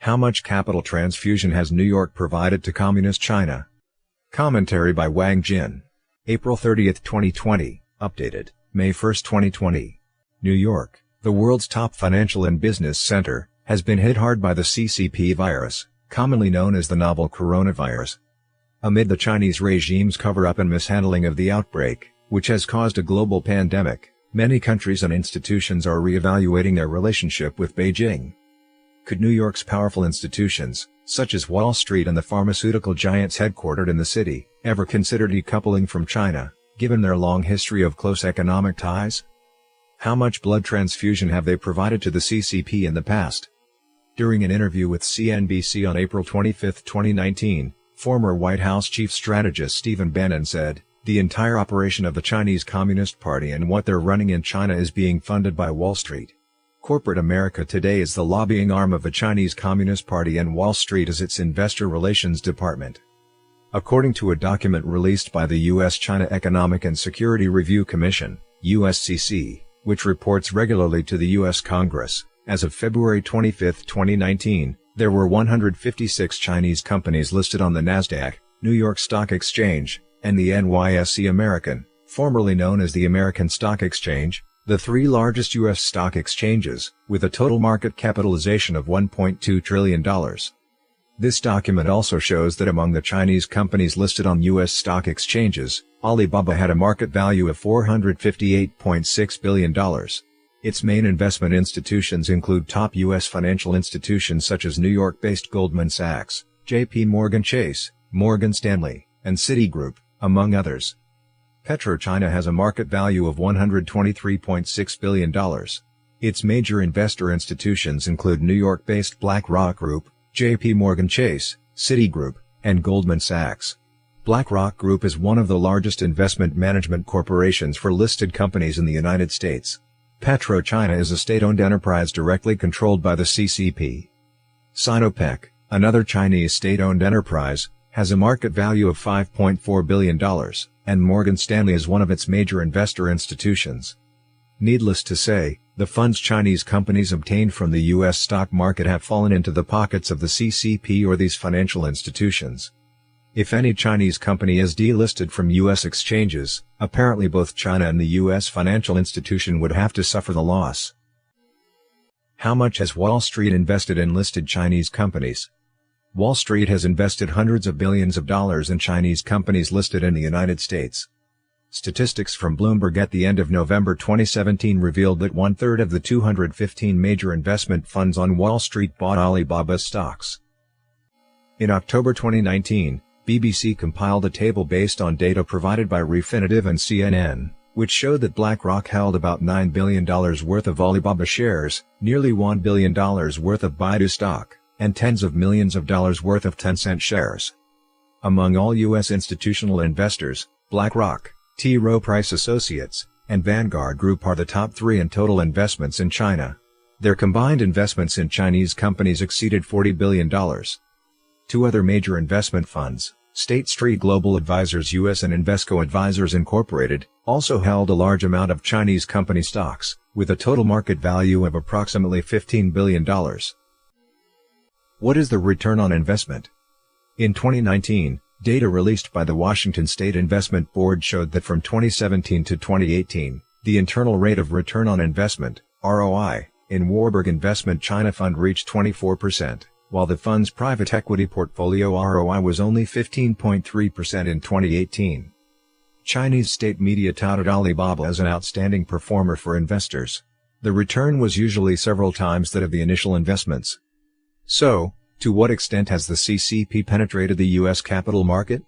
How much capital transfusion has New York provided to Communist China? Commentary by Wang Jin. April 30, 2020, updated, May 1, 2020. New York, the world's top financial and business center, has been hit hard by the CCP virus, commonly known as the novel coronavirus. Amid the Chinese regime's cover-up and mishandling of the outbreak, which has caused a global pandemic, many countries and institutions are re-evaluating their relationship with Beijing. Could New York's powerful institutions, such as Wall Street and the pharmaceutical giants headquartered in the city, ever consider decoupling from China, given their long history of close economic ties? How much blood transfusion have they provided to the CCP in the past? During an interview with CNBC on April 25, 2019, former White House chief strategist Stephen Bannon said, "The entire operation of the Chinese Communist Party and what they're running in China is being funded by Wall Street. Corporate America today is the lobbying arm of the Chinese Communist Party and Wall Street is its investor relations department." According to a document released by the U.S.-China Economic and Security Review Commission, USCC, which reports regularly to the U.S. Congress, as of February 25, 2019, there were 156 Chinese companies listed on the NASDAQ, New York Stock Exchange, and the NYSE American, formerly known as the American Stock Exchange, the three largest U.S. stock exchanges, with a total market capitalization of $1.2 trillion. This document also shows that among the Chinese companies listed on U.S. stock exchanges, Alibaba had a market value of $458.6 billion. Its main investment institutions include top U.S. financial institutions such as New York-based Goldman Sachs, J.P. Morgan Chase, Morgan Stanley, and Citigroup, among others. PetroChina has a market value of $123.6 billion. Its major investor institutions include New York-based BlackRock Group, J.P. Morgan Chase, Citigroup, and Goldman Sachs. BlackRock Group is one of the largest investment management corporations for listed companies in the United States. PetroChina is a state-owned enterprise directly controlled by the CCP. Sinopec, another Chinese state-owned enterprise, has a market value of $5.4 billion, and Morgan Stanley is one of its major investor institutions. Needless to say, the funds Chinese companies obtained from the U.S. stock market have fallen into the pockets of the CCP or these financial institutions. If any Chinese company is delisted from U.S. exchanges, apparently both China and the U.S. financial institution would have to suffer the loss. How much has Wall Street invested in listed Chinese companies? Wall Street has invested hundreds of billions of dollars in Chinese companies listed in the United States. Statistics from Bloomberg at the end of November 2017 revealed that one-third of the 215 major investment funds on Wall Street bought Alibaba stocks. In October 2019, BBC compiled a table based on data provided by Refinitiv and CNN, which showed that BlackRock held about $9 billion worth of Alibaba shares, nearly $1 billion worth of Baidu stock, and tens of millions of dollars worth of Tencent shares. Among all U.S. institutional investors, BlackRock, T. Rowe Price Associates, and Vanguard Group are the top three in total investments in China. Their combined investments in Chinese companies exceeded $40 billion. Two other major investment funds, State Street Global Advisors US and Invesco Advisors Incorporated, also held a large amount of Chinese company stocks, with a total market value of approximately $15 billion. What is the return on investment? In 2019, data released by the Washington State Investment Board showed that from 2017 to 2018, the internal rate of return on investment, ROI, in Warburg Investment China Fund reached 24%, while the fund's private equity portfolio ROI was only 15.3% in 2018. Chinese state media touted Alibaba as an outstanding performer for investors. The return was usually several times that of the initial investments. So, to what extent has the CCP penetrated the U.S. capital market?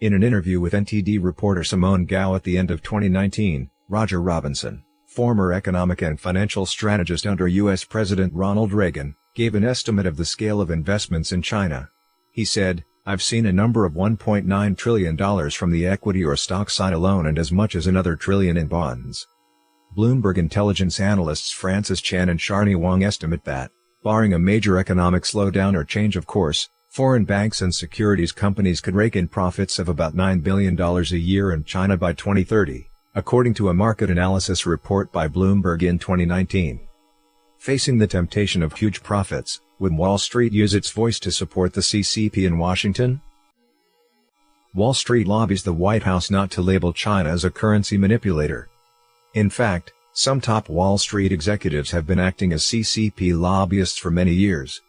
In an interview with NTD reporter Simone Gao at the end of 2019, Roger Robinson, former economic and financial strategist under U.S. President Ronald Reagan, gave an estimate of the scale of investments in China. He said, "I've seen a number of $1.9 trillion from the equity or stock side alone and as much as another trillion in bonds." Bloomberg intelligence analysts Francis Chan and Sharni Wang estimate that, barring a major economic slowdown or change of course, foreign banks and securities companies could rake in profits of about $9 billion a year in China by 2030, according to a market analysis report by Bloomberg in 2019. Facing the temptation of huge profits, would Wall Street use its voice to support the CCP in Washington? Wall Street lobbies the White House not to label China as a currency manipulator. In fact, some top Wall Street executives have been acting as CCP lobbyists for many years.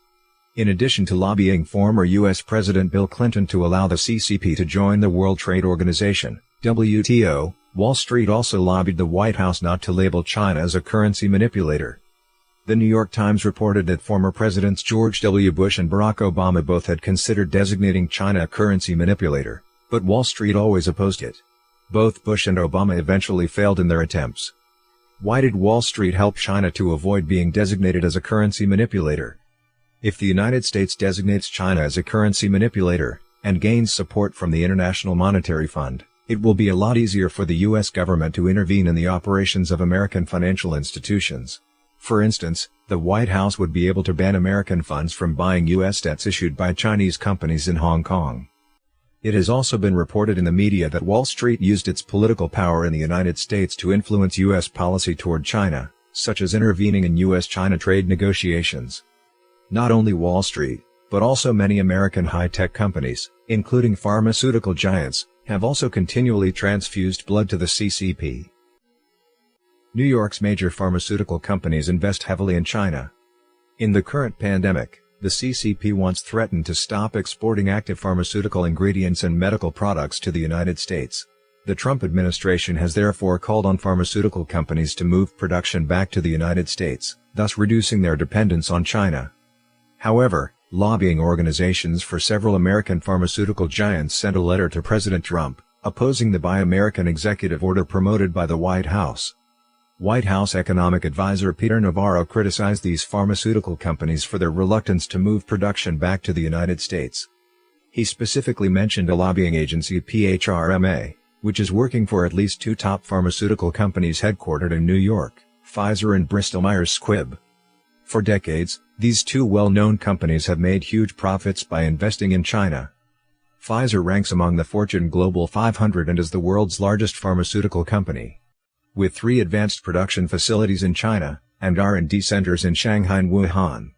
In addition to lobbying former U.S. President Bill Clinton to allow the CCP to join the World Trade Organization, WTO, Wall Street also lobbied the White House not to label China as a currency manipulator. The New York Times reported that former Presidents George W. Bush and Barack Obama both had considered designating China a currency manipulator, but Wall Street always opposed it. Both Bush and Obama eventually failed in their attempts. Why did Wall Street help China to avoid being designated as a currency manipulator? If the United States designates China as a currency manipulator, and gains support from the International Monetary Fund, it will be a lot easier for the U.S. government to intervene in the operations of American financial institutions. For instance, the White House would be able to ban American funds from buying U.S. debts issued by Chinese companies in Hong Kong. It has also been reported in the media that Wall Street used its political power in the United States to influence U.S. policy toward China, such as intervening in U.S.-China trade negotiations. Not only Wall Street, but also many American high-tech companies, including pharmaceutical giants, have also continually transfused blood to the CCP. New York's major pharmaceutical companies invest heavily in China. In the current pandemic, the CCP once threatened to stop exporting active pharmaceutical ingredients and medical products to the United States. The Trump administration has therefore called on pharmaceutical companies to move production back to the United States, thus reducing their dependence on China. However, lobbying organizations for several American pharmaceutical giants sent a letter to President Trump, opposing the Buy American executive order promoted by the White House. White House economic advisor Peter Navarro criticized these pharmaceutical companies for their reluctance to move production back to the United States. He specifically mentioned a lobbying agency, PHRMA, which is working for at least two top pharmaceutical companies headquartered in New York, Pfizer and Bristol-Myers Squibb. For decades, these two well-known companies have made huge profits by investing in China. Pfizer ranks among the Fortune Global 500 and is the world's largest pharmaceutical company. With 3 advanced production facilities in China, and R&D centers in Shanghai and Wuhan.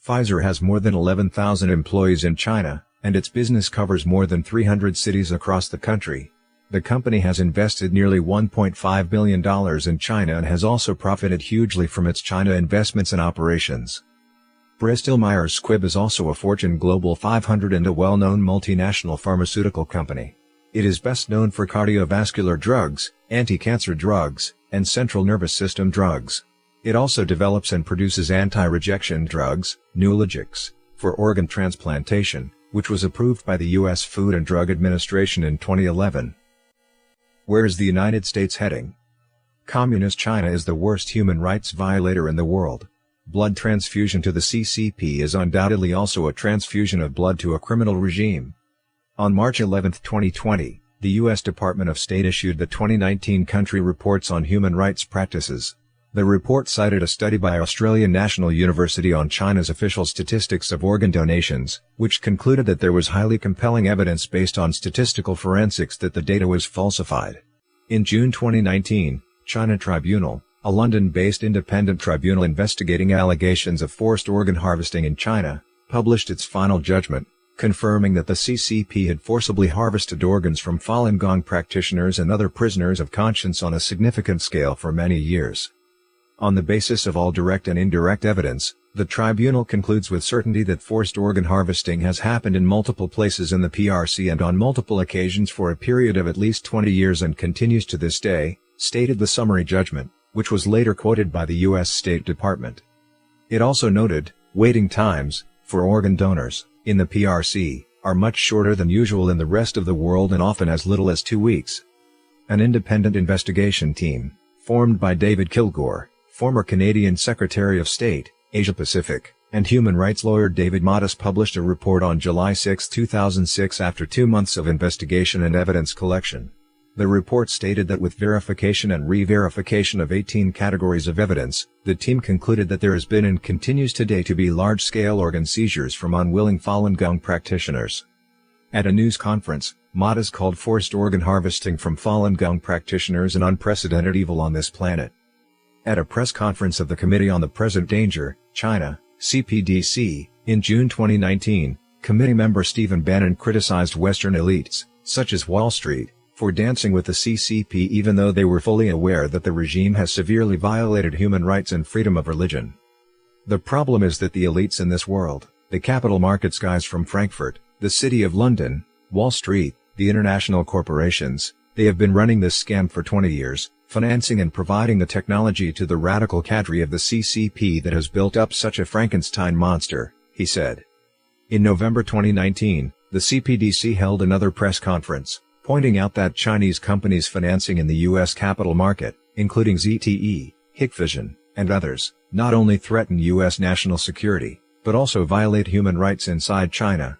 Pfizer has more than 11,000 employees in China, and its business covers more than 300 cities across the country. The company has invested nearly $1.5 billion in China and has also profited hugely from its China investments and operations. Bristol-Myers Squibb is also a Fortune Global 500 and a well-known multinational pharmaceutical company. It is best known for cardiovascular drugs, anti-cancer drugs, and central nervous system drugs. It also develops and produces anti-rejection drugs, Nulojix, for organ transplantation, which was approved by the U.S. Food and Drug Administration in 2011. Where is the United States heading? Communist China is the worst human rights violator in the world. Blood transfusion to the CCP is undoubtedly also a transfusion of blood to a criminal regime. On March 11, 2020, the U.S. Department of State issued the 2019 Country Reports on Human Rights Practices. The report cited a study by Australian National University on China's official statistics of organ donations, which concluded that there was highly compelling evidence based on statistical forensics that the data was falsified. In June 2019, China Tribunal, a London-based independent tribunal investigating allegations of forced organ harvesting in China, published its final judgment, confirming that the CCP had forcibly harvested organs from Falun Gong practitioners and other prisoners of conscience on a significant scale for many years. On the basis of all direct and indirect evidence, the tribunal concludes with certainty that forced organ harvesting has happened in multiple places in the PRC and on multiple occasions for a period of at least 20 years and continues to this day, stated the summary judgment, which was later quoted by the U.S. State Department. It also noted, waiting times, for organ donors, in the PRC, are much shorter than usual in the rest of the world and often as little as 2 weeks. An independent investigation team, formed by David Kilgore, former Canadian Secretary of State, Asia-Pacific, and human rights lawyer David Modis published a report on July 6, 2006 after 2 months of investigation and evidence collection. The report stated that with verification and re-verification of 18 categories of evidence, the team concluded that there has been and continues today to be large-scale organ seizures from unwilling Falun Gong practitioners. At a news conference, Modis called forced organ harvesting from Falun Gong practitioners an unprecedented evil on this planet. At a press conference of the Committee on the Present Danger, China, CPDC, in June 2019, committee member Stephen Bannon criticized Western elites, such as Wall Street, for dancing with the CCP even though they were fully aware that the regime has severely violated human rights and freedom of religion. The problem is that the elites in this world, the capital markets guys from Frankfurt, the City of London, Wall Street, the international corporations, they have been running this scam for 20 years, financing and providing the technology to the radical cadre of the CCP that has built up such a Frankenstein monster, he said. In November 2019, the CPDC held another press conference, pointing out that Chinese companies financing in the U.S. capital market, including ZTE, Hikvision, and others, not only threaten U.S. national security, but also violate human rights inside China.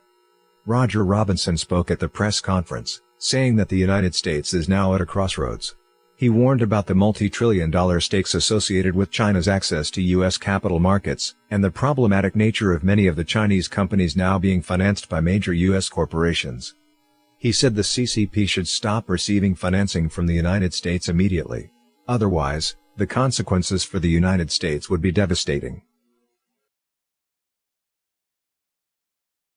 Roger Robinson spoke at the press conference, saying that the United States is now at a crossroads. He warned about the multi-trillion-dollar stakes associated with China's access to U.S. capital markets, and the problematic nature of many of the Chinese companies now being financed by major U.S. corporations. He said the CCP should stop receiving financing from the United States immediately. Otherwise, the consequences for the United States would be devastating.